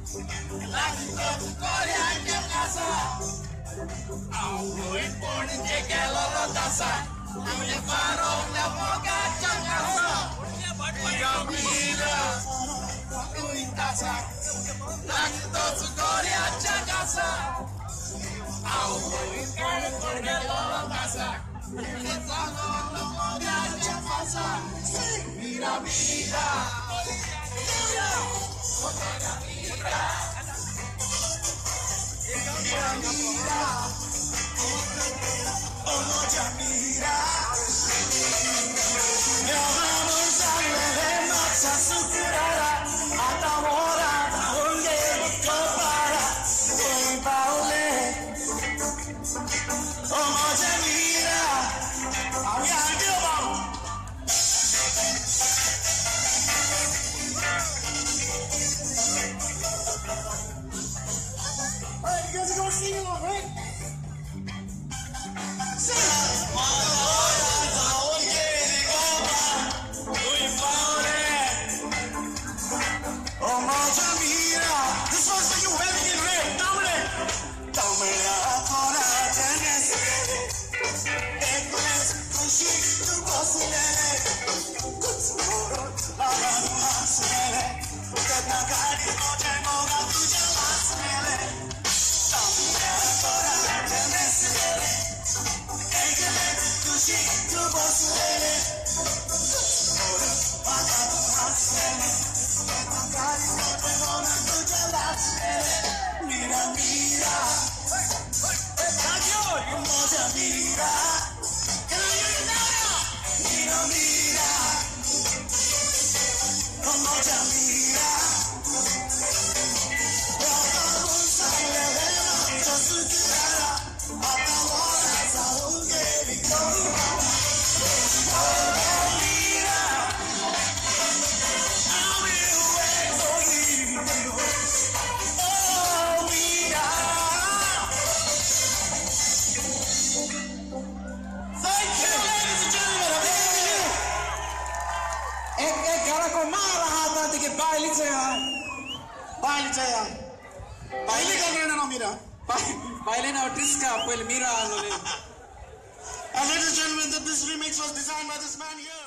Lagi todo Korea que casa. Aún por ni que lo tasa. Punya farong na moga casa. Mira mira. Uy tasa. Lagi todo Korea que casa. Aún por ni que lo tasa. Mira mira. Mira, mira, oh, ya mira. Ya vamos a ver más a su cara. Hasta ahora, donde no para, voy para oler. Oh, ya mira. Había algo, vamos. Alright, you guys are going to sing along, right? This one's for you, heavy and red. Dominant. Mira, mira. Mira. Mira, mira. Como ya mira. Vamos a ver a su cara. Hasta ahora saben que victoria. Ladies and gentlemen, this remix was designed by this man here.